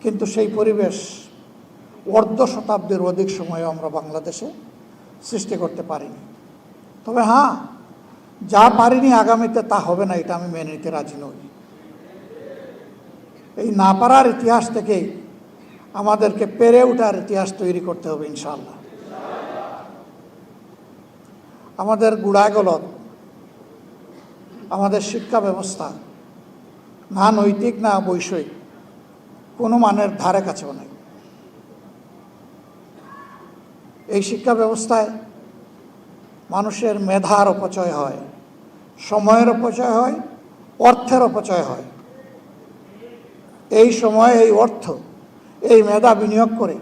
কিন্তু সেই পরিবেশ অর্ধ শতাব্দীর অধিক সময়ে আমরা বাংলাদেশে সৃষ্টি করতে পারিনি। তবে হ্যাঁ, যা পারিনি আগামীতে তা হবে না, এটা আমি মেনে নিতে রাজি নই। এই না পারার ইতিহাস থেকেই আমাদেরকে পেরে ওঠার ইতিহাস তৈরি করতে হবে ইনশাআল্লাহ। আমাদের গুড়াগলদ, আমাদের শিক্ষা ব্যবস্থা না নৈতিক না বৈষয়িক কোনো মানের ধারে কাছেও নাই। এই শিক্ষা ব্যবস্থায় মানুষের মেধার অপচয় হয়, সময়ের অপচয় হয়, অর্থের অপচয় হয়। এই সময়, এই অর্থ, এই মেধা বিনিয়োগ করে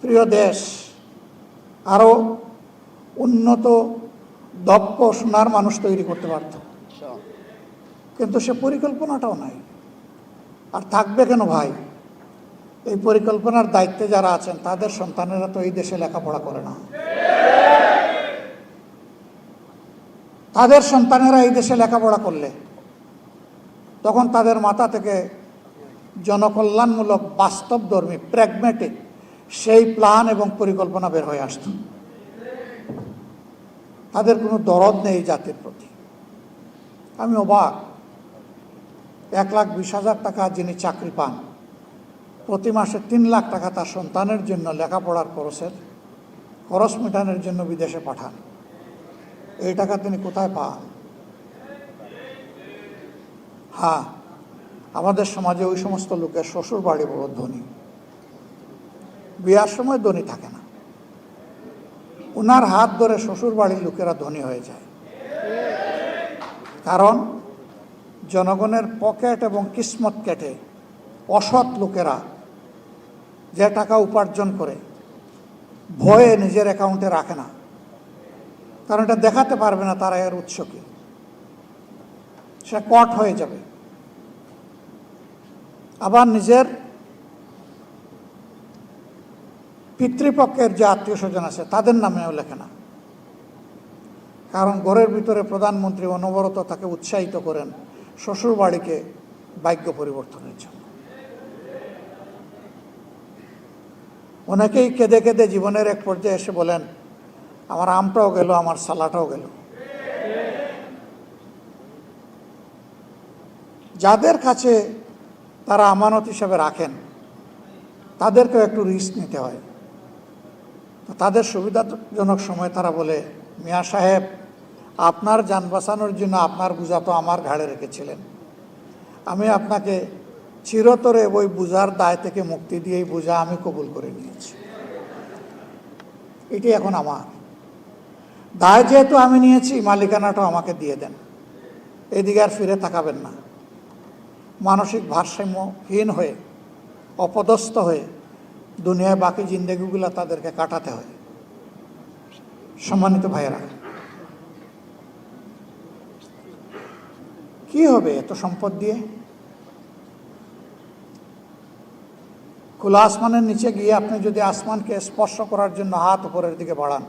প্রিয় দেশ আরও উন্নত, দক্ষ, সোনার মানুষ তৈরি করতে পারত, কিন্তু সে পরিকল্পনাটাও নাই। আর থাকবে কেন ভাই? এই পরিকল্পনার দায়িত্বে যারা আছেন তাদের সন্তানেরা তো এই দেশে লেখাপড়া করে না। তাদের সন্তানেরা এই দেশে লেখাপড়া করলে তখন তাদের মাথা থেকে জনকল্যাণমূলক, বাস্তবধর্মী, প্র্যাগম্যাটিক সেই প্ল্যান এবং পরিকল্পনা বের হয়ে আসত। তাদের কোনো দরদ নেই জাতির প্রতি। আমি অবাক, 1,20,000 টাকা যিনি চাকরি পান, প্রতি মাসে 3 লাখ টাকা তার সন্তানের জন্য লেখাপড়ার খরচ মেটানোর জন্য বিদেশে পাঠান। এই টাকা তিনি কোথায় পান? হ্যাঁ, আমাদের সমাজে ওই সমস্ত লোকের শ্বশুর বাড়ি বড় ধনী, বিয়ার সময় ধনী থাকে না, ওনার হাত ধরে শ্বশুর বাড়ির লোকেরা ধনী হয়ে যায়। কারণ জনগণের পকেট এবং কিসমত কেটে অসৎ লোকেরা যে টাকা উপার্জন করে ভয়ে নিজের অ্যাকাউন্টে রাখে না, কারণ এটা দেখাতে পারবে না তারা এর উৎস কি, সে কট হয়ে যাবে। আবার নিজের পিতৃপক্ষের যে আত্মীয় স্বজন আছে তাদের নামেও লেখে না, কারণ ঘরের ভিতরে প্রধানমন্ত্রী অনবরত তাকে উৎসাহিত করেন শ্বশুর বাড়িকে ভাগ্য পরিবর্তনের জন্য। অনেকেই কেঁদে কেঁদে জীবনের এক পর্যায়ে এসে বলেন, আমার আমটাও গেল, আমার সালাটাও গেল। যাদের কাছে তারা আমানত হিসাবে রাখেন তাদেরকেও একটু রিস্ক নিতে হয়। তো তাদের সুবিধাজনক সময় তারা বলে, মিয়া সাহেব, আপনার যান বাঁচানোর জন্য আপনার বোঝা তো আমার ঘাড়ে রেখেছিলেন, আমি আপনাকে চিরতরে ওই বোঝার দায় থেকে মুক্তি দিয়ে এই বোঝা আমি কবুল করে নিয়েছি, এটি এখন আমার দায়, যেহেতু আমি নিয়েছি মালিকানাটাও আমাকে দিয়ে দেন, এদিকে আর ফিরে তাকাবেন না। মানসিক ভারসাম্যহীন হয়ে, অপদস্থ হয়ে দুনিয়ায় বাকি জিন্দেগিগুলো তাদেরকে কাটাতে হয়। সম্মানিত ভাইয়েরা, কি হবে এত সম্পদ দিয়ে? খোলা আসমানের নিচে গিয়ে আপনি যদি আসমানকে স্পর্শ করার জন্য হাত উপরের দিকে বাড়ান,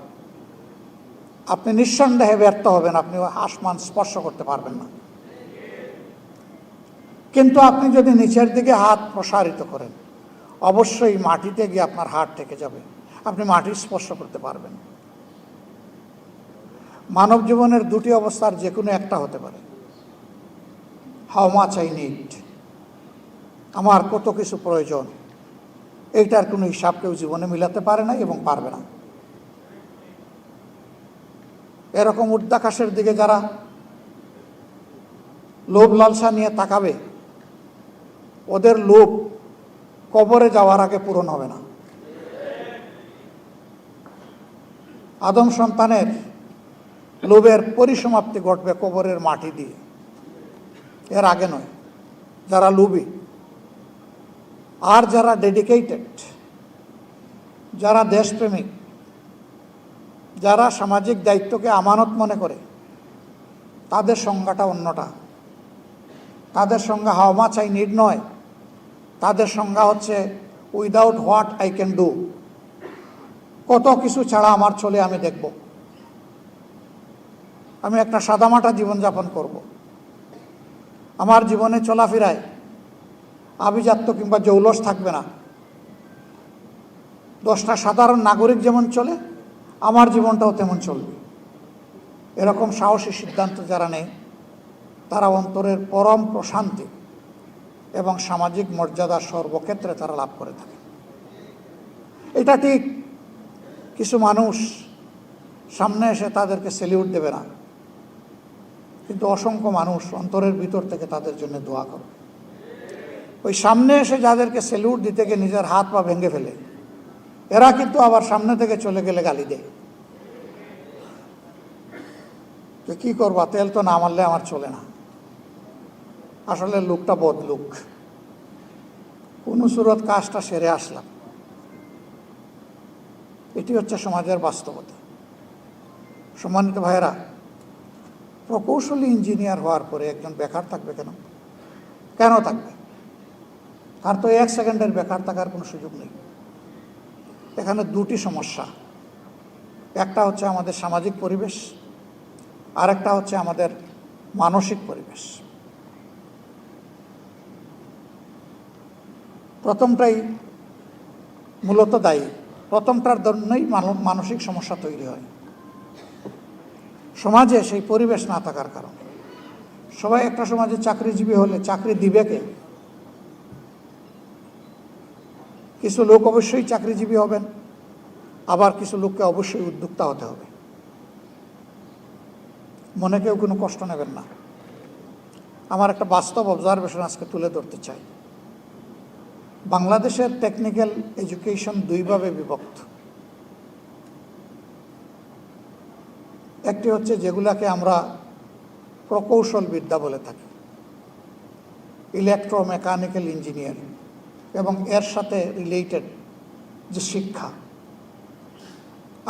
আপনি নিঃসন্দেহে ব্যর্থ হবেন, আপনি আসমান স্পর্শ করতে পারবেন না। কিন্তু আপনি যদি নিচের দিকে হাত প্রসারিত করেন, অবশ্যই মাটিতে গিয়ে আপনার হাত ঠেকে যাবে, আপনি মাটি স্পর্শ করতে পারবেন। মানব জীবনের দুটি অবস্থার যে কোনো একটা হতে পারে। হাউ মাচ আই নিড, আমার কত কিছু প্রয়োজন, এইটার কোনো হিসাব কেউ জীবনে মিলাতে পারে না এবং পারবে না। এরকম ঊর্ধ্বাকাশের দিকে যারা লোভ লালসা নিয়ে তাকাবে, ওদের লোভ কবরে যাওয়ার আগে পূরণ হবে না। আদম সন্তানের লোভের পরিসমাপ্তি ঘটবে কবরের মাটি দিয়ে, এর আগে নয়। যারা লোভী আর যারা ডেডিকেটেড, যারা দেশপ্রেমিক, যারা সামাজিক দায়িত্বকে আমানত মনে করে, তাদের সংজ্ঞাটা অন্যটা। তাদের সংজ্ঞা হাউ মাচ আই নিড নয়, তাদের সংজ্ঞা হচ্ছে without what I can do, কত কিছু ছাড়া আমার চলে আমি দেখব, আমি একটা সাদামাটা জীবনযাপন করব। আমার জীবনে চলাফেরায় আভিজাত্য কিংবা জৌলস থাকবে না। 10টা সাধারণ নাগরিক যেমন চলে, আমার জীবনটাও তেমন চলবে। এরকম সাহসী সিদ্ধান্ত যারা নেয় তারা অন্তরের পরম প্রশান্তি এবং সামাজিক মর্যাদার সর্বক্ষেত্রে তারা লাভ করে থাকে। এটা ঠিক, কিছু মানুষ সামনে এসে তাদেরকে সেলিউট দেবে না, কিন্তু অসংখ্য মানুষ অন্তরের ভিতর থেকে তাদের জন্য দোয়া করবে। ওই সামনে এসে যাদেরকে সেলিউট দিতে গিয়ে নিজের হাত পা ভেঙে ফেলে, এরা কিন্তু আবার সামনে থেকে চলে গেলে গালি দেয়, তো কি করবা, তেল তো না মারলে আমার চলে না। আসলে লোকটা বদলুক, কোন সুরত কাজটা সেরে আসলাম। এটি হচ্ছে সমাজের বাস্তবতা। সম্মানিত ভাইয়েরা, প্রকৌশলী ইঞ্জিনিয়ার হওয়ার পরে একজন বেকার থাকবে কেন? কেন থাকবে? তার তো 1 সেকেন্ডের বেকার থাকার কোনো সুযোগ নেই। এখানে দুটি সমস্যা, একটা হচ্ছে আমাদের সামাজিক পরিবেশ, আরেকটা হচ্ছে আমাদের মানসিক পরিবেশ। প্রথমটাই মূলত দায়ী, প্রথমটার জন্যই মানসিক সমস্যা তৈরি হয়। সমাজে সেই পরিবেশ না থাকার কারণে। সবাই একটা সমাজে চাকরিজীবী হলে চাকরি দিবে কে? কিছু লোক অবশ্যই চাকরিজীবী হবেন, আবার কিছু লোককে অবশ্যই উদ্যোক্তা হতে হবে। মনে কেউ কোনো কষ্ট নেবেন না। আমার একটা বাস্তব অবজারভেশন আজকে তুলে ধরতে চাই। বাংলাদেশের টেকনিক্যাল এডুকেশন দুইভাবে বিভক্ত। একটি হচ্ছে যেগুলাকে আমরা প্রকৌশল বিদ্যা বলে থাকি, ইলেকট্রোমেকানিক্যাল ইঞ্জিনিয়ারিং, এবং এর সাথে রিলেটেড যে শিক্ষা।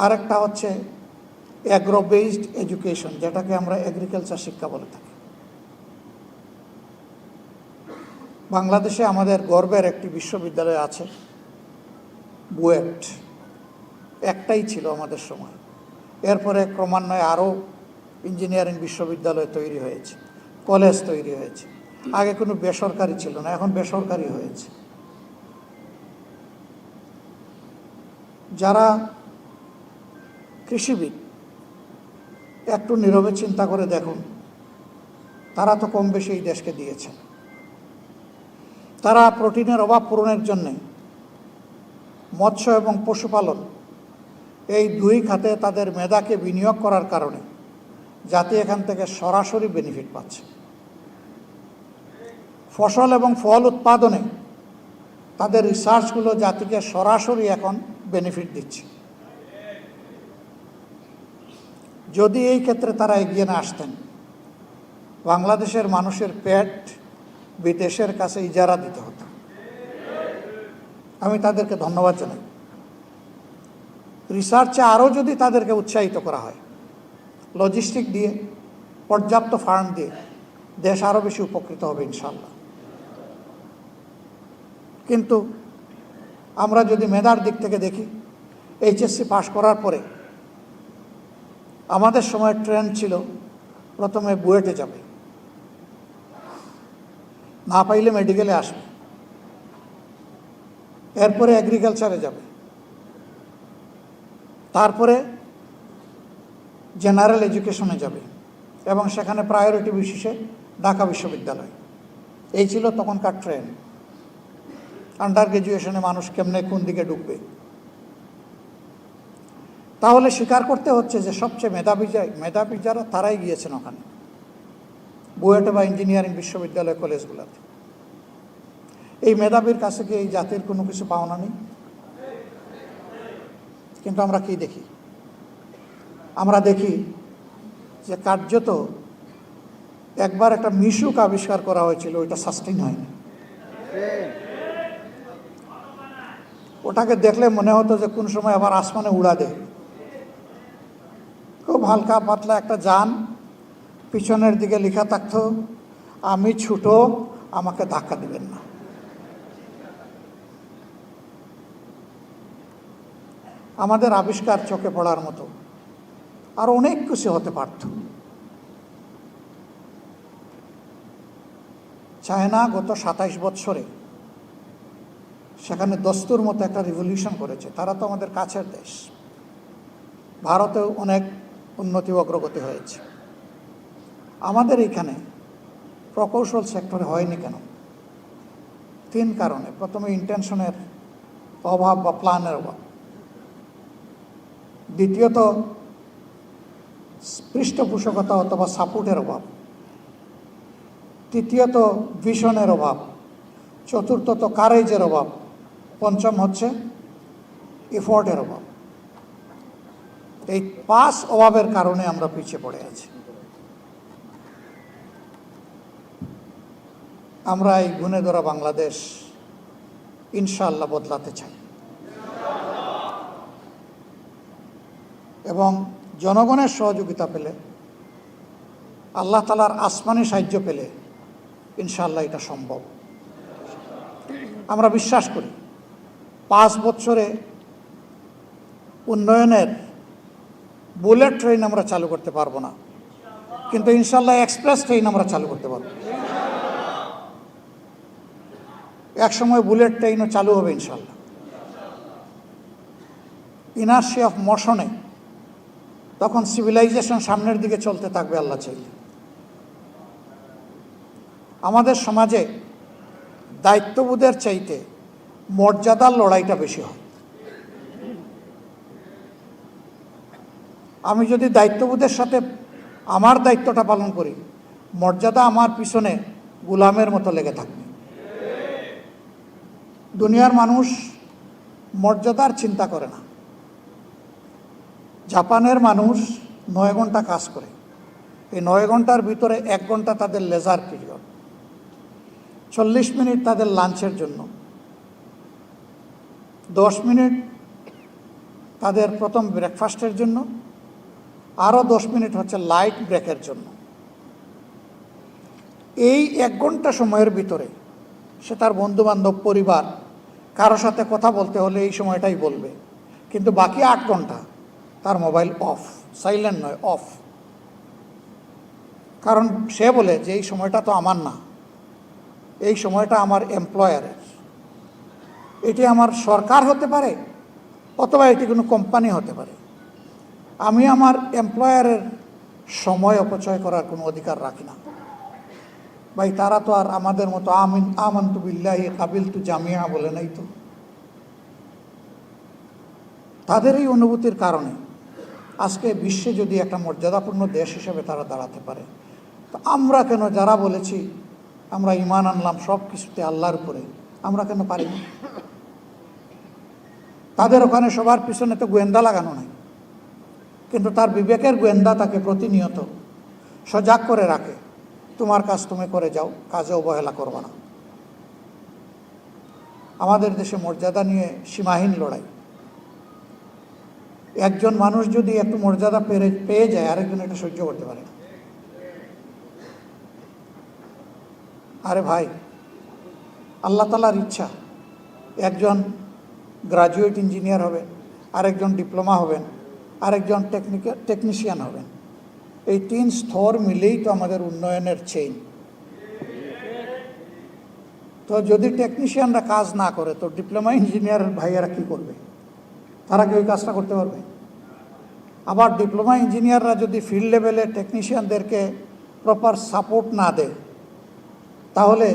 আরেকটা হচ্ছে অ্যাগ্রো বেসড এডুকেশন, যেটাকে আমরা এগ্রিকালচার শিক্ষা বলে থাকি। বাংলাদেশে আমাদের গর্বের একটি বিশ্ববিদ্যালয় আছে, বুয়েট। একটাই ছিল আমাদের সময়। এরপরে ক্রমান্বয়ে আরও ইঞ্জিনিয়ারিং বিশ্ববিদ্যালয় তৈরি হয়েছে, কলেজ তৈরি হয়েছে। আগে কোনো বেসরকারি ছিল না, এখন বেসরকারি হয়েছে। যারা কৃষিবিদ একটু নীরবে চিন্তা করে দেখুন, তারা তো কম বেশি এই দেশকে দিয়েছেন। তারা প্রোটিনের অভাব পূরণের জন্যে মৎস্য এবং পশুপালন এই দুই খাতে তাদের মেধাকে বিনিয়োগ করার কারণে জাতি এখান থেকে সরাসরি বেনিফিট পাচ্ছে। ফসল এবং ফল উৎপাদনে তাদের রিসার্চগুলো জাতিকে সরাসরি এখন বেনিফিট দিচ্ছে। যদি এই ক্ষেত্রে তারা এগিয়ে না আসতেন, বাংলাদেশের মানুষের পেট বিদেশের কাছে ইজারা দিতে হতো। আমি তাদেরকে ধন্যবাদ জানাই। রিসার্চে আরও যদি তাদেরকে উৎসাহিত করা হয়, লজিস্টিক দিয়ে, পর্যাপ্ত ফান্ড দিয়ে, দেশ আরও বেশি উপকৃত হবে ইনশাল্লাহ। কিন্তু আমরা যদি মেধার দিক থেকে দেখি, এইচএসসি পাশ করার পরে আমাদের সময় ট্রেন্ড ছিল প্রথমে বুয়েটে যাবে, না পাইলে মেডিকেলে আসবে, এরপরে এগ্রিকালচারে যাবে, তারপরে জেনারেল এডুকেশনে যাবে, এবং সেখানে প্রায়োরিটি বিশেষে ঢাকা বিশ্ববিদ্যালয়। এই ছিল তখনকার ট্রেন্ড। আন্ডার গ্র্যাজুয়েশনে মানুষ কেমনে কোন দিকে ঢুকবে। তাহলে স্বীকার করতে হচ্ছে যে সবচেয়ে মেধাবী যারা তারাই গিয়েছেন ওখানে, বুয়েটে বা ইঞ্জিনিয়ারিং বিশ্ববিদ্যালয় কলেজগুলোতে। এই মেধাবীর কাছে কি এই জাতির কোনো কিছু পাওনা নেই? কিন্তু আমরা কি দেখি? আমরা দেখি যে কার্যত একবার একটা মিশুক আবিষ্কার করা হয়েছিল, ওইটা সাস্টেইন হয়নি। ওটাকে দেখলে মনে হতো যে কোন সময় আবার আসমানে উড়া দেয়। খুব হালকা পাতলা একটা যান, পিছনের দিকে লেখা থাকতো, আমি ছোট, আমাকে ধাক্কা দিবেন না। আমাদের আবিষ্কার চোখে পড়ার মতো আর অনেক কিছু হতে পারত। চায়না গত 27 বৎসরে সেখানে দস্তুর মতো একটা রিভলিউশন করেছে। তারা তো আমাদের কাছের দেশ। ভারতেও অনেক উন্নতি অগ্রগতি হয়েছে। আমাদের এখানে প্রকৌশল সেক্টরে হয়নি কেন? 3 কারণে। প্রথমে ইন্টেনশনের অভাব বা প্ল্যানের অভাব, দ্বিতীয়ত পৃষ্ঠপোষকতা অথবা সাপোর্টের অভাব, তৃতীয়ত ভিশনের অভাব, চতুর্থত কারেজের অভাব, পঞ্চম হচ্ছে এফোর্টের অভাব। এই 5 অভাবের কারণে আমরা পিছিয়ে পড়ে আছি। আমরা এই গুণে ধরা বাংলাদেশ ইনশাআল্লাহ বদলাতে চাই এবং জনগণের সহযোগিতা পেলে, আল্লাহ তাআলার আসমানি সাহায্য পেলে ইনশাআল্লাহ এটা সম্ভব। আমরা বিশ্বাস করি 5 বছরে উন্নয়নের বুলেট ট্রেন আমরা চালু করতে পারবো না, কিন্তু ইনশাআল্লাহ এক্সপ্রেস ট্রেন আমরা চালু করতে পারবো। এক সময় বুলেট ট্রেনও চালু হবে ইনশাআল্লাহ। ইনার্সি অফ মোশনে তখন সিভিলাইজেশন সামনের দিকে চলতে থাকবে আল্লাহ চাইলে। আমাদের সমাজে দায়িত্ববোধের চাইতে মর্যাদার লড়াইটা বেশি হয়। আমি যদি দায়িত্ববোধের সাথে আমার দায়িত্বটা পালন করি, মর্যাদা আমার পিছনে গোলামের মতো লেগে থাকবে। দুনিয়ার মানুষ মর্যাদার চিন্তা করে না। জাপানের মানুষ 9 ঘন্টা কাজ করে। এই 9 ঘন্টার ভিতরে 1 ঘন্টা তাদের লেজার পিরিয়ড, 40 মিনিট তাদের লাঞ্চের জন্য, 10 মিনিট তাদের প্রথম ব্রেকফাস্টের জন্য, আরও 10 মিনিট হচ্ছে লাইট ব্রেকের জন্য। এই 1 ঘন্টা সময়ের ভিতরে সে তার বন্ধুবান্ধব, পরিবার, কারো সাথে কথা বলতে হলে এই সময়টাই বলবে, কিন্তু বাকি 8 ঘন্টা তার মোবাইল অফ, সাইলেন্ট নয়, অফ। কারণ সে বলে যে এই সময়টা তো আমার না, এই সময়টা আমার এমপ্লয়ারের। এটি আমার সরকার হতে পারে অথবা এটি কোনো কোম্পানি হতে পারে। আমি আমার এমপ্লয়ারের সময় অপচয় করার কোনো অধিকার রাখি না। ভাই, তারা তো আর আমাদের মতো আমানতু বিল্লাহি কাবিলতু জামিয়া বলে নাই তো। তাদের এই অনুভূতির কারণে আজকে বিশ্বে যদি একটা মর্যাদাপূর্ণ দেশ হিসেবে তারা দাঁড়াতে পারে, তো আমরা কেন, যারা বলেছি আমরা ঈমান আনলাম সব কিছুতে আল্লাহর উপরে, আমরা কেন পারি না? তাদের ওখানে সবার পিছনে তো গোয়েন্দা লাগানো নাই, কিন্তু তার বিবেকের গোয়েন্দা তাকে প্রতিনিয়ত সজাগ করে রাখে, তোমার কাজ তুমি করে যাও, কাজে অবহেলা করবে না। আমাদের দেশে মর্যাদা নিয়ে সীমাহীন লড়াই। একজন মানুষ যদি একটু মর্যাদা পেয়ে যায়, আরেকজন এটা সহ্য করতে পারে না। আরে ভাই, আল্লাহ তাআলার ইচ্ছা একজন গ্রাজুয়েট ইঞ্জিনিয়ার হবেন, আরেকজন ডিপ্লোমা হবেন, আরেকজন টেকনিশিয়ান হবেন। এই 3 স্তর মিলেই তো আমাদের উন্নয়নের চেইন। তো যদি টেকনিশিয়ানরা কাজ না করে, তো ডিপ্লোমা ইঞ্জিনিয়ার ভাইয়েরা কি করবে? তারা কি ওই কাজটা করতে পারবে? আবার ডিপ্লোমা ইঞ্জিনিয়াররা যদি ফিল্ড লেভেলে টেকনিশিয়ানদেরকে প্রপার সাপোর্ট না দেয়, তাহলে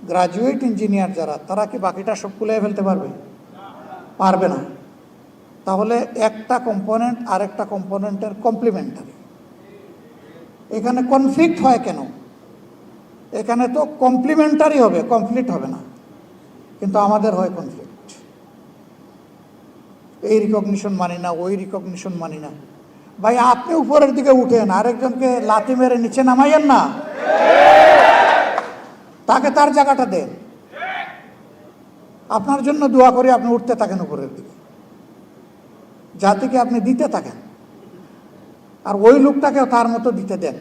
গ্রাজুয়েট ইঞ্জিনিয়ার যারা, তারা কি বাকিটা সব কুলিয়ে ফেলতে পারবে? পারবে না। তাহলে একটা কম্পোনেন্ট আরেকটা কম্পোনেন্টের কমপ্লিমেন্টারি। এখানে কনফ্লিক্ট হয় কেন? এখানে তো কমপ্লিমেন্টারি হবে, কনফ্লিক্ট হবে না, কিন্তু আমাদের হয় কনফ্লিক্ট। এই রিকগনিশন মানি না, ওই রিকগনিশন মানি না। ভাই, আপনি উপরের দিকে উঠেন, আরেকজনকে লাথি মেরে নিচে নামাইয়েন না, তাকে তার জায়গাটা দেন। আপনার জন্য দোয়া করি, আপনি উঠতে থাকেন উপরের দিকে, জাতিকে আপনি দিতে থাকেন, আর ওই লোকটাকেও তার মতো দিতে দেন।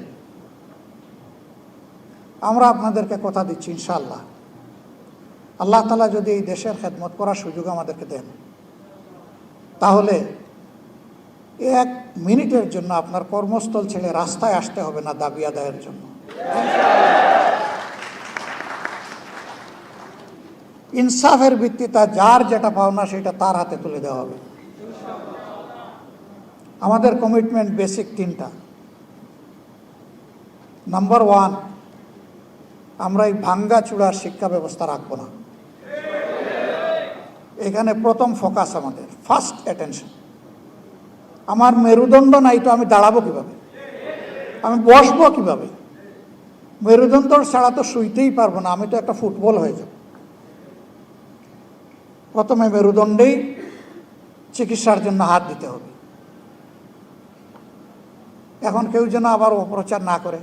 আমরা আপনাদেরকে কথা দিচ্ছি, ইনশাআল্লাহ আল্লাহ তাআলা যদি এই দেশের খেদমত করার সুযোগ আমাদেরকে দেন, তাহলে 1 মিনিটের জন্য আপনার কর্মস্থল ছেড়ে রাস্তায় আসতে হবে না দাবি আদায়ের জন্য। ইনসাফের ভিত্তিতে যার যেটা পাওনা সেটা তার হাতে তুলে দেওয়া হবে। আমাদের কমিটমেন্ট বেসিক তিনটা। নাম্বার 1, আমরা এই ভাঙ্গা চূড়ার শিক্ষা ব্যবস্থা রাখবো না। এখানে প্রথম ফোকাস আমাদের, ফার্স্ট অ্যাটেনশন। আমার মেরুদণ্ড নাই তো আমি দাঁড়াবো কিভাবে, আমি বসবো কিভাবে? মেরুদণ্ড ছাড়া তো শুইতেই পারবো না, আমি তো একটা ফুটবল হয়ে যাব। প্রথমে মেরুদণ্ডেই চিকিৎসার জন্য হাত দিতে হবে। এখন কেউ যেন আবার অপপ্রচার না করে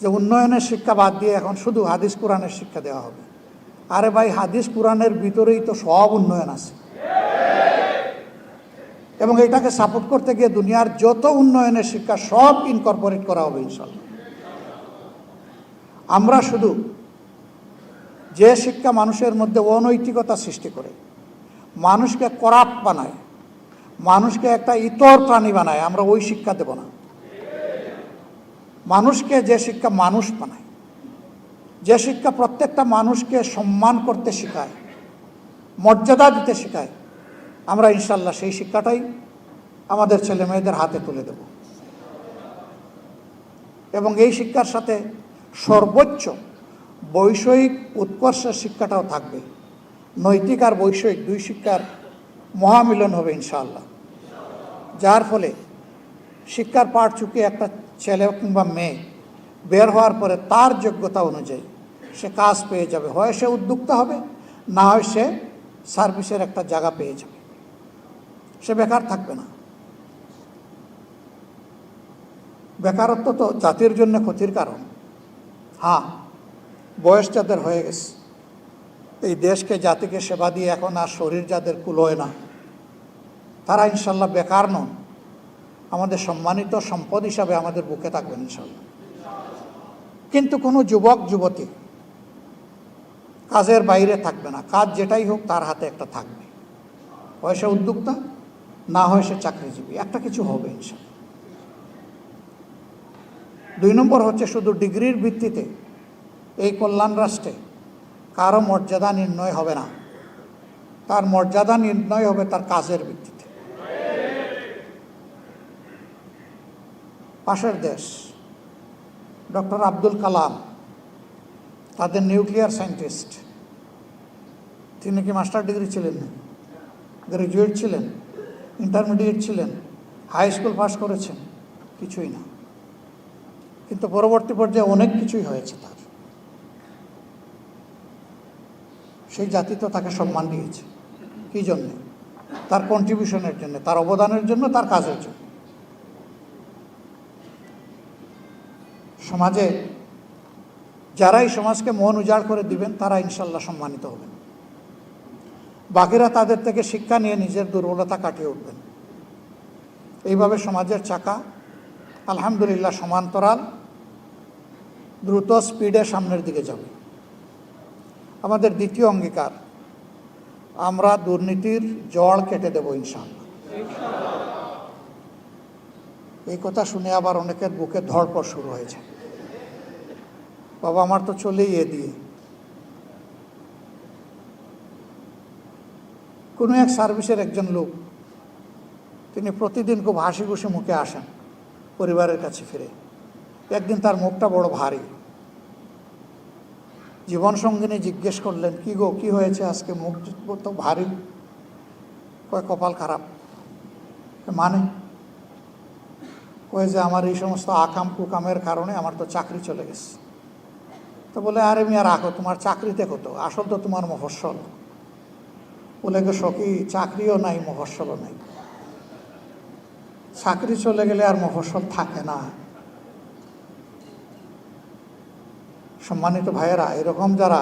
যে উন্নয়নের শিক্ষা বাদ দিয়ে এখন শুধু হাদিস কোরআনের শিক্ষা দেওয়া হবে। আরে ভাই, হাদিস কোরআনের ভিতরেই তো সব উন্নয়ন আছে, এবং এটাকে সাপোর্ট করতে গিয়ে দুনিয়ার যত উন্নয়নের শিক্ষা সব ইনকর্পোরেট করা হবে ইনশাল্লাহ। আমরা শুধু যে শিক্ষা মানুষের মধ্যে অনৈতিকতা সৃষ্টি করে, মানুষকে করাপ্ট বানায়, মানুষকে একটা ইতর প্রাণী বানায়, আমরা ওই শিক্ষা দেব না। মানুষকে যে শিক্ষা মানুষ বানায়, যে শিক্ষা প্রত্যেকটা মানুষকে সম্মান করতে শেখায়, মর্যাদা দিতে শেখায়, আমরা ইনশাল্লাহ সেই শিক্ষাটাই আমাদের ছেলে মেয়েদের হাতে তুলে দেব। এবং এই শিক্ষার সাথে সর্বোচ্চ বৈষয়িক উৎকর্ষের শিক্ষাটাও থাকবে। নৈতিক আর বৈষয়িক দুই শিক্ষার মহামিলন হবে ইনশাআল্লাহ, যার ফলে শিক্ষার পাঠ চুকিয়ে একটা ছেলে কিংবা মেয়ে বের হওয়ার পরে তার যোগ্যতা অনুযায়ী সে কাজ পেয়ে যাবে। হয় সে উদ্যোক্তা হবে, না হয় সে সার্ভিসের একটা জায়গা পেয়ে যাবে, সে বেকার থাকবে না। বেকারত্ব তো জাতির জন্য ক্ষতির কারণ। হ্যাঁ, বয়স যাদের হয়ে গেছে, এই দেশকে জাতিকে সেবা দিয়ে এখন আর শরীর যাদের কুলোয় না, তারা ইনশাল্লাহ বেকার নন, আমাদের সম্মানিত সম্পদ হিসাবে আমাদের বুকে থাকবেন ইনশাল্লাহ। কিন্তু কোনো যুবক যুবতী কাজের বাইরে থাকবে না, কাজ যেটাই হোক তার হাতে একটা থাকবে। হয় সে উদ্যোক্তা, না হয় সে চাকরিজীবী, একটা কিছু হবে ইনশাল্লাহ। 2 নম্বর হচ্ছে, শুধু ডিগ্রির ভিত্তিতে এই কল্যাণ রাষ্ট্রে কারো মর্যাদা নির্ণয় হবে না, তার মর্যাদা নির্ণয় হবে তার কাজের ভিত্তিতে। পাশের দেশ ডক্টর আব্দুল কালাম, তাদের নিউক্লিয়ার সায়েন্টিস্ট, তিনি কি মাস্টার ডিগ্রি ছিলেন না? গ্রাজুয়েট ছিলেন, ইন্টারমিডিয়েট ছিলেন, হাই স্কুল পাস করেছেন? কিছুই না। কিন্তু পরবর্তী পর্যায়ে অনেক কিছুই হয়েছে তার। সেই জাতি তো তাকে সম্মান দিয়েছে। কী জন্যে? তার কন্ট্রিবিউশনের জন্য, তার অবদানের জন্য, তার কাজের জন্য। সমাজে যারাই সমাজকে মন উজাড় করে দিবেন তারা ইনশাল্লাহ সম্মানিত হবেন। বাকিরা তাদের থেকে শিক্ষা নিয়ে নিজের দুর্বলতা কাটিয়ে উঠবেন। এইভাবে সমাজের চাকা আলহামদুলিল্লাহ সমান্তরাল দ্রুত স্পিডে সামনের দিকে যাবে। আমাদের দ্বিতীয় অঙ্গীকার, আমরা দুর্নীতির জড় কেটে দেব ইনশাআল্লাহ। এই কথা শুনে আবার অনেকের বুকে ধড়পড় শুরু হয়েছে, বাবা আমার তো চলেই এ দিয়ে। কোনো এক সার্ভিসের একজন লোক, তিনি প্রতিদিন খুব হাসি খুশি মুখে আসেন পরিবারের কাছে ফিরে। একদিন তার মুখটা বড় ভারী। জীবনসঙ্গিনী জিজ্ঞেস করলেন, কি গো, কি হয়েছে আজকে মুখ তো ভারী? কয় কপাল খারাপ। মানে? কয়ে যে আমার এই সমস্ত আকাম কুকামের কারণে আমার তো চাকরি চলে গেছে। তো বলে, আরে মিয়া রাখো, তোমার চাকরিতে কত, আসল তো তোমার মফস্বল। বলে গো সখী, চাকরিও নাই মফস্বলও নাই। চাকরি চলে গেলে আর মফস্বল থাকে না। সম্মানিত ভাইয়েরা, এরকম যারা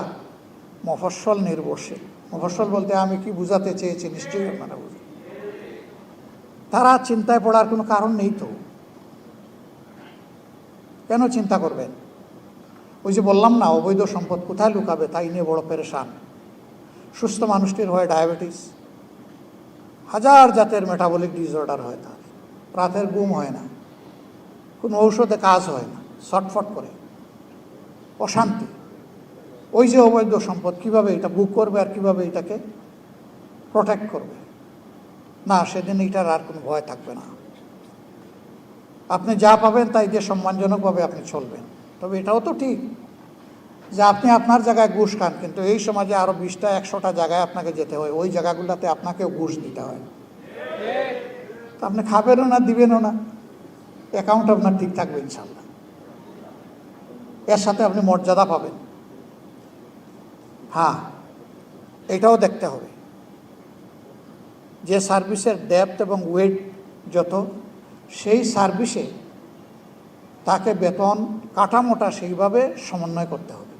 মফস্বল নির্ভরশীল, মফস্বল বলতে আমি কি বুঝাতে চেয়েছি নিশ্চয়ই আপনারা বুঝেন, তারা চিন্তায় পড়ার কোনো কারণ নেই। তো কেন চিন্তা করবেন? ওই যে বললাম না, অবৈধ সম্পদ কোথায় লুকাবে তাই নিয়ে বড় পেরেশান। সুস্থ মানুষটির হয় ডায়াবেটিস, হাজার জাতের মেটাবলিক ডিসঅর্ডার হয়, তার রাতের ঘুম হয় না, কোনো ঔষধে কাজ হয় না, ছটফট করে, অশান্তি। ওই যে অবৈধ সম্পদ কিভাবে এটা বুক করবে আর কিভাবে এটাকে প্রোটেক্ট করবে, না সেদিন এটার আর কোনো ভয় থাকবে না। আপনি যা পাবেন তাই যে সম্মানজনকভাবে আপনি চলবেন। তবে এটাও তো ঠিক যে আপনি আপনার জায়গায় ঘুষ খান, কিন্তু এই সমাজে আরও 20টা 100টা জায়গায় আপনাকে যেতে হয়, ওই জায়গাগুলোতে আপনাকেও ঘুষ দিতে হয়। তো আপনি খাবেনও না, দিবেনও না, অ্যাকাউন্ট আপনার ঠিক থাকবে ইনশাল্লাহ। এর সাথে আপনি মর্যাদা পাবেন। হ্যাঁ, এটাও দেখতে হবে যে সার্ভিসের ডেপথ এবং ওয়েট যত, সেই সার্ভিসে তাকে বেতন কাঠামোটা সেইভাবে সমন্বয় করতে হবে।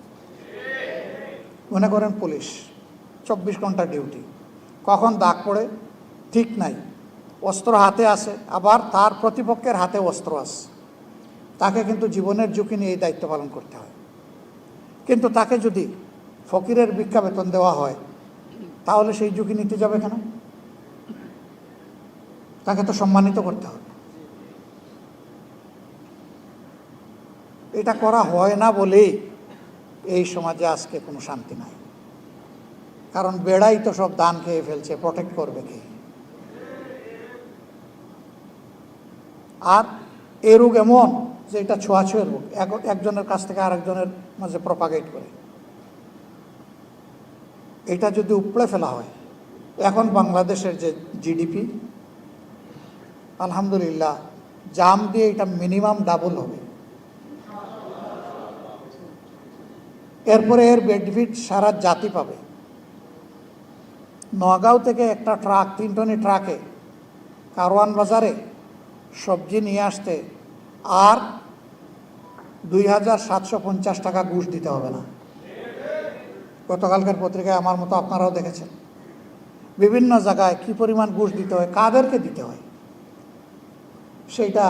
মনে করেন পুলিশ 24 ঘন্টা ডিউটি, কখন দাগ পড়ে ঠিক নাই, অস্ত্র হাতে আসে, আবার তার প্রতিপক্ষের হাতে অস্ত্র আছে, তাকে কিন্তু জীবনের ঝুঁকি নিয়ে এই দায়িত্ব পালন করতে হয়। কিন্তু তাকে যদি ফকিরের ভিক্ষা বেতন দেওয়া হয়, তাহলে সেই ঝুঁকি নিতে যাবে কেন? তাকে তো সম্মানিত করতে হবে। এটা করা হয় না বলেই এই সমাজে আজকে কোনো শান্তি নাই। কারণ বেড়াই তো সব দান খেয়ে ফেলছে, প্রোটেক্ট করবে কে? আর এই রোগ এমন যে এটা ছোঁয়াছুঁয়ের রোগ, একজনের কাছ থেকে আরেকজনের মাঝে প্রপাগেট করে। এটা যদি উপড়ে ফেলা হয়, এখন বাংলাদেশের যে জিডিপি, আলহামদুলিল্লাহ জাম দিয়ে এটা মিনিমাম ডাবল হবে। এরপরে এর বেনিফিট সারা জাতি পাবে। নগাঁও থেকে একটা ট্রাক, 3 টনি ট্রাকে কারওয়ান বাজারে সবজি নিয়ে আসতে আর 2750 টাকা ঘুষ দিতে হবে না। গতকালকার পত্রিকায় আমার মতো আপনারাও দেখেছেন বিভিন্ন জায়গায় কি পরিমাণ ঘুষ দিতে হয়, কাদেরকে দিতে হয় সেইটা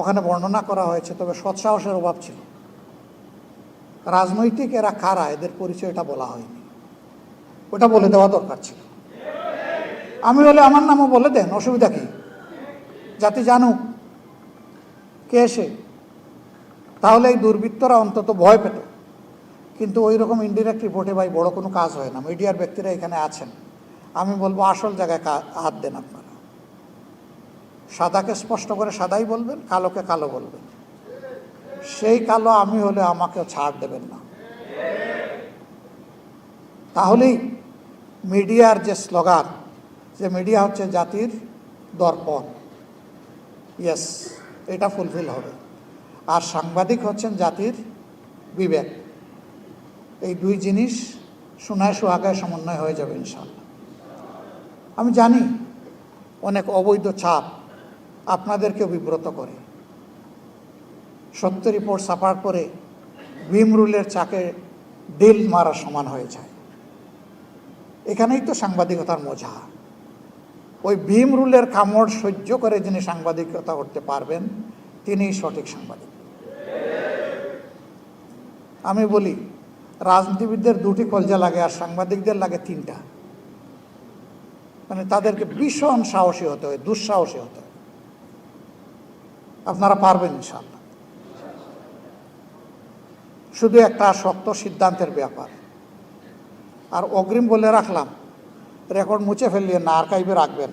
ওখানে বর্ণনা করা হয়েছে। তবে সৎসাহসের অভাব ছিল। রাজনৈতিক এরা কারা, এদের পরিচয়টা বলা হয়নি, ওটা বলে দেওয়া দরকার ছিল। আমি হলে আমার নামও বলে দেন, অসুবিধা কি? জাতি জানুক কে সে, তাহলে এই দুর্বৃত্তরা অন্তত ভয় পেত। কিন্তু ওই রকম ইনডিরেক্ট রিপোর্টে ভাই বড় কোনো কাজ হয় না। মিডিয়ার ব্যক্তিরা এখানে আছেন, আমি বলবো আসল জায়গায় হাত দেন আপনারা। সাদাকে স্পষ্ট করে সাদাই বলবেন, কালোকে কালো বলবেন। সেই কালো আমি হলে আমাকেও ছাড় দেবেন না। তাহলেই মিডিয়ার যে স্লোগান, যে মিডিয়া হচ্ছে জাতির দর্পণ, ইয়েস, এটা ফুলফিল হবে। আর সাংবাদিক হচ্ছেন জাতির বিবেক। এই দুই জিনিস সোনায় সোহাগায় সমন্বয় হয়ে যাবে ইনশাআল্লাহ। আমি জানি অনেক অবৈধ চাপ আপনাদেরকে বিব্রত করে। 70 রিপোর্ট ছাপার পরে ভীম রুলের চাকে ডিল মারা সমান হয়ে যায়। এখানেই তো সাংবাদিকতার মজা। ওই ভীম রুলের কামড় সহ্য করে যিনি সাংবাদিকতা করতে পারবেন, তিনিই সঠিক সাংবাদিক। আমি বলি রাজনীতিবিদদের 2টি কলজা লাগে, আর সাংবাদিকদের লাগে 3টা। মানে তাদেরকে ভীষণ সাহসী হতে হয়, দুঃসাহসী হতে হয়। আপনারা পারবেন ইনশাআল্লাহ। শুধু একটা শক্ত সিদ্ধান্তের ব্যাপার। আর অগ্রিম বলে রাখলাম, রেকর্ড মুছে ফেললিয়ে না, আর্কাইভে রাখবেন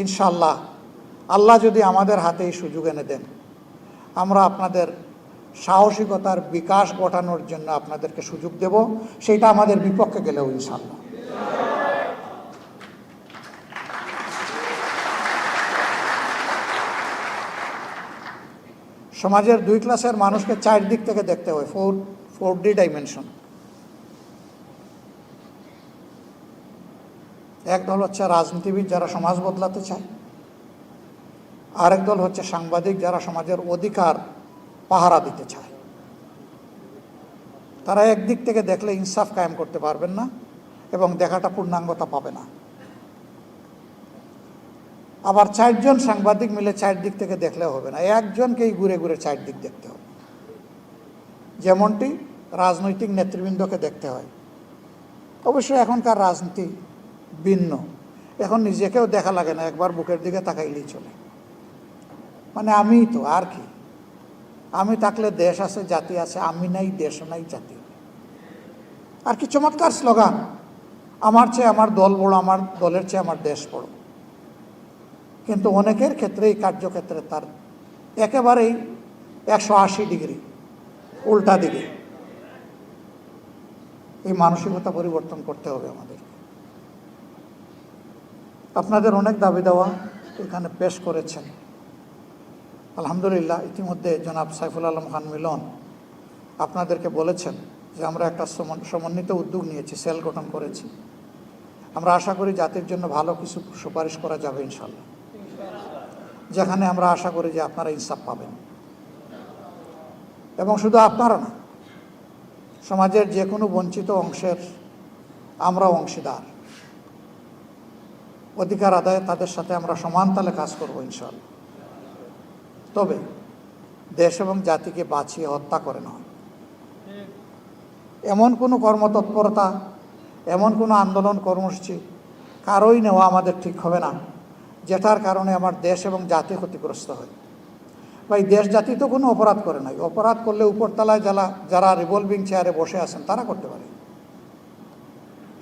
ইনশাআল্লাহ। আল্লাহ যদি আমাদের হাতে এই সুযোগ এনে দেন, আমরা আপনাদের সাহসিকতার বিকাশ ঘটানোর জন্য আপনাদেরকে সুযোগ দেব, সেইটা আমাদের বিপক্ষে গেলেও ইনশাআল্লাহ। সমাজের 2 ক্লাসের মানুষকে 4 দিক থেকে দেখতে হয়, 4D ডাইমেনশন। এক দল হচ্ছে রাজনীতিবিদ যারা সমাজ বদলাতে চায়, আরেক দল হচ্ছে সাংবাদিক যারা সমাজের অধিকার পাহারা দিতে চায়। তারা একদিক থেকে দেখলে ইনসাফ কায়েম করতে পারবেন না এবং দেখাটা পূর্ণাঙ্গতা পাবে না। আবার 4 জন সাংবাদিক মিলে 4 দিক থেকে দেখলেও হবে না, একজনকেই ঘুরে ঘুরে 4 দিক দেখতে হবে। যেমনটি রাজনৈতিক নেতৃবৃন্দকে দেখতে হয়। অবশ্যই এখনকার রাজনীতি ভিন্ন, এখন নিজেকেও দেখা লাগে না, একবার বুকের দিকে তাকাইলেই চলে। মানে আমিই তো, আর কি? আমি থাকলে দেশ আছে, জাতি আছে, আমি নাই দেশ নাই জাতি। আর কি চমৎকার স্লোগান, আমার চেয়ে আমার দল বড়, আমার দলের চেয়ে আমার দেশ বড়। কিন্তু অনেকের ক্ষেত্রে এই কার্যক্ষেত্রে তার একেবারেই 180 ডিগ্রি উল্টা দিকে। এই মানসিকতা পরিবর্তন করতে হবে আমাদের। আপনাদের অনেক দাবি দেওয়া এখানে পেশ করেছেন। আলহামদুলিল্লাহ, ইতিমধ্যে জনাব সাইফুল আলম খান মিলন আপনাদেরকে বলেছেন যে আমরা একটা সমন্বিত উদ্যোগ নিয়েছি, সেল গঠন করেছি। আমরা আশা করি জাতির জন্য ভালো কিছু সুপারিশ করা যাবে ইনশাল্লাহ, যেখানে আমরা আশা করি যে আপনারা ইনসাফ পাবেন। এবং শুধু আপনারা না, সমাজের যে কোনো বঞ্চিত অংশের আমরাও অংশীদার। অধিকার আদায়ে তাদের সাথে আমরা সমান তালে কাজ করব ইনশাল্লাহ। তবে দেশ এবং জাতিকে বাঁচিয়ে হত্যা করে নয়। এমন কোনো কর্মতৎপরতা, এমন কোনো আন্দোলন কর্মসূচি কারোই নেওয়া আমাদের ঠিক হবে না, যেটার কারণে আমার দেশ এবং জাতি ক্ষতিগ্রস্ত হয়। ভাই, দেশ জাতি তো কোনো অপরাধ করে নাই। অপরাধ করলে উপরতলায় যারা রিভলভিং চেয়ারে বসে আছেন তারা করতে পারে।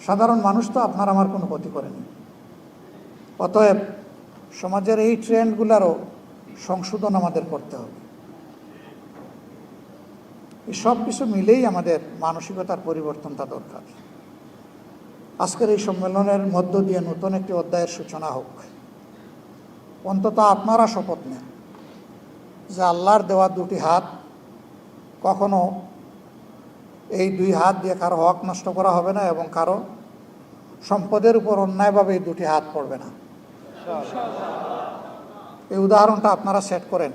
সাধারণ মানুষ তো আপনার আমার কোনো ক্ষতি করেনি। অতএব সমাজের এই ট্রেন্ডগুলোরও সংশোধন আমাদের করতে হবে। এই সব কিছু মিলেই আমাদের মানসিকতার পরিবর্তনটা দরকার। আজকের এই সম্মেলনের মধ্য দিয়ে নতুন একটি অধ্যায়ের সূচনা হোক। অন্তত আপনারা শপথ নেন যে আল্লাহর দেওয়া দুটি হাত, কখনো এই দুই হাত দিয়ে কারো হক নষ্ট করা হবে না এবং কারো সম্পদের উপর অন্যায়ভাবে এই দুটি হাত পড়বে না। এই উদাহরণটা আপনারা সেট করেন।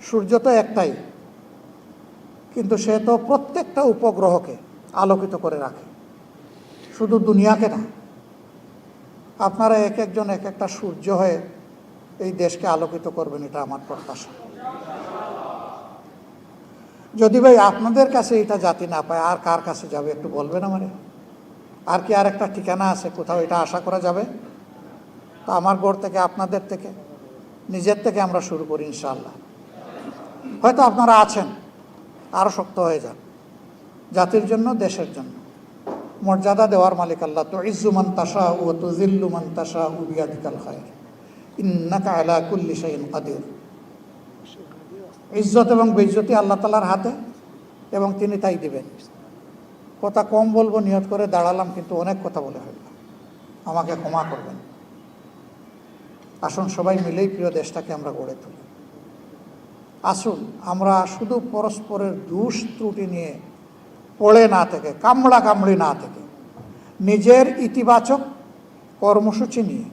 সূর্য তো একটাই, কিন্তু সে তো প্রত্যেকটা উপগ্রহকে আলোকিত করে রাখে, শুধু দুনিয়াকে না। আপনারা এক একজন এক একটা সূর্য হয়ে এই দেশকে আলোকিত করবেন, এটা আমার প্রত্যাশা। যদি ভাই আপনাদের কাছে এটা জাতি না পায়, আর কার কাছে যাবে একটু বলবেন আমারে? আর কি আর একটা ঠিকানা আছে কোথাও এটা আশা করা যাবে? তো আমার ঘর থেকে, আপনাদের থেকে, নিজের থেকে আমরা শুরু করি ইনশাআল্লাহ। হয়তো আপনারা আছেন, আরও শক্ত হয়ে যান জাতির জন্য, দেশের জন্য। মর্যাদা দেওয়ার মালিক আল্লাহ। তো ইজ্জু মান তাশা ও তুযিল্লু মান তাশা বিয়াদিকাল খায়র ইন্নাকা আলা কুল্লি শাইইন কাদির। ইজ্জত এবং বেইজ্জতি আল্লাহ তাআলার হাতে, এবং তিনি তাই দিবেন। কথা কম বলবো নিয়ত করে দাঁড়ালাম, কিন্তু অনেক কথা বলে ফেললাম, আমাকে ক্ষমা করবেন। আসুন সবাই মিলেই প্রিয় দেশটাকে আমরা গড়ে তুলি। আসুন আমরা শুধু পরস্পরের দোষ ত্রুটি নিয়ে পড়ে না থেকে, কামড়ি না থেকে, নিজের ইতিবাচক কর্মসূচি নিয়ে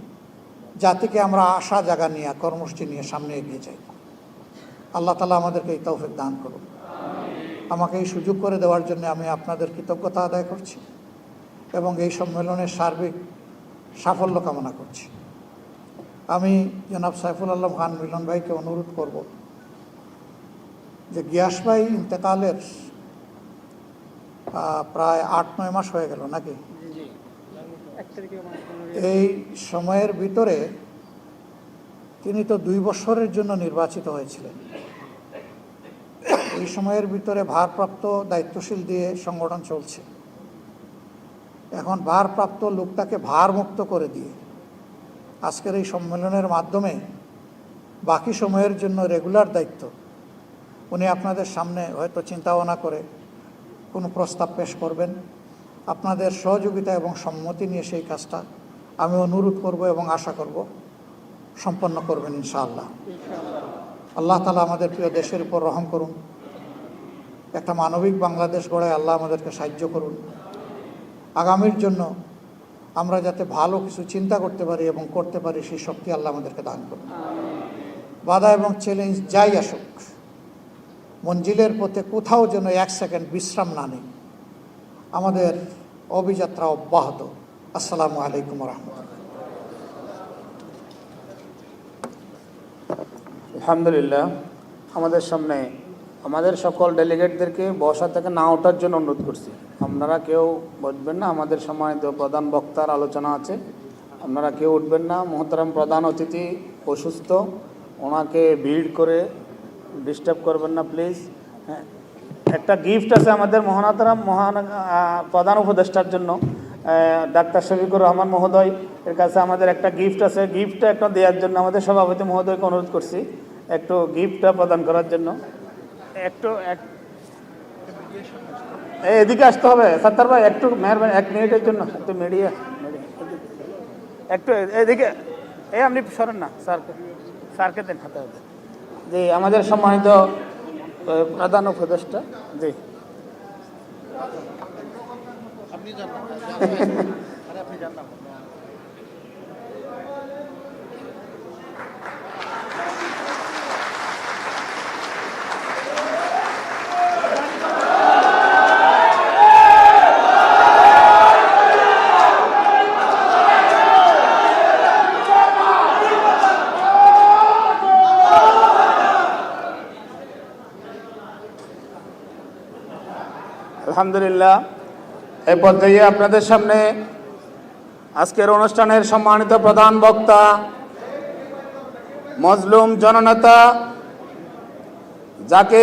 জাতিকে আমরা আশা জাগা নিয়ে কর্মসূচি নিয়ে সামনে এগিয়ে যাই। আল্লাহ তাআলা আমাদেরকে এই তৌফিক দান করুন। আমাকে এই সুযোগ করে দেওয়ার জন্য আমি আপনাদের কৃতজ্ঞতা আদায় করছি এবং এই সম্মেলনের সার্বিক সাফল্য কামনা করছি। আমি জনাব সাইফুল আলম খান মিলন ভাইকে অনুরোধ করব যে গিয়াস ভাই ইন্তেকালের প্রায় 8-9 মাস হয়ে গেল নাকি? এই সময়ের ভিতরে তিনি তো 2 বছরের জন্য নির্বাচিত হয়েছিলেন। এই সময়ের ভিতরে ভারপ্রাপ্ত দায়িত্বশীল দিয়ে সংগঠন চলছে। এখন ভারপ্রাপ্ত লোকটাকে ভারমুক্ত করে দিয়ে আজকের এই সম্মেলনের মাধ্যমে বাকি সময়ের জন্য রেগুলার দায়িত্ব উনি আপনাদের সামনে হয়তো চিন্তা ভাবনা করে কোনো প্রস্তাব পেশ করবেন। আপনাদের সহযোগিতা এবং সম্মতি নিয়ে সেই কাজটা আমি অনুরোধ করব এবং আশা করব সম্পন্ন করবেন ইনশাআল্লাহ। আল্লাহ তাআলা আমাদের প্রিয় দেশের উপর রহম করুন। একটা মানবিক বাংলাদেশ গড়ায় আল্লাহ আমাদেরকে সাহায্য করুন। আগামীর জন্য আমরা যাতে ভালো কিছু চিন্তা করতে পারি এবং করতে পারি, সেই শক্তি আল্লাহ আমাদেরকে দান করুন। বাধা এবং চ্যালেঞ্জ যাই আসুক, মঞ্জিলের পথে কোথাও যেন 1 সেকেন্ড বিশ্রাম না নেই। আমাদের অভিযাত্রা অব্যাহত। আসসালামু আলাইকুম ওয়া রাহমাতুল্লাহ। আলহামদুলিল্লাহ, আমাদের সামনে আমাদের সকল ডেলিগেটদেরকে বসা থেকে না ওঠার জন্য অনুরোধ করছি। আপনারা কেউ বসবেন না, আমাদের সময় তো প্রধান বক্তার আলোচনা আছে, আপনারা কেউ উঠবেন না। মোহতারাম প্রধান অতিথি অসুস্থ, ওনাকে ভিড় করে ডিস্টার্ব করবেন না প্লিজ। হ্যাঁ, একটা গিফট আছে আমাদের মহানাতারাম প্রধান উপদেষ্টার জন্য, ডাক্তার শফিকুর রহমান মহোদয় এর কাছে আমাদের একটা গিফট আছে। গিফটটা একটা দেওয়ার জন্য আমাদের সভাপতি মহোদয়কে অনুরোধ করছি একটু গিফটটা প্রদান করার জন্য। এদিকে আসতে হবে সত্তার ভাই, একটু মেহরবানি 1 মিনিটের জন্য, একটু মিডিয়া একটু এদিকে, আপনি সরেন না, স্যারকে দেন হাতে হাতে। জি, আমাদের সম্মানিত প্রধান উপদেষ্টা, জি আলহামদুলিল্লাহ। এই পর্যায়ে আপনাদের সামনে আজকের অনুষ্ঠানের সম্মানিত প্রধান বক্তা, মজলুম জননেতা, যাকে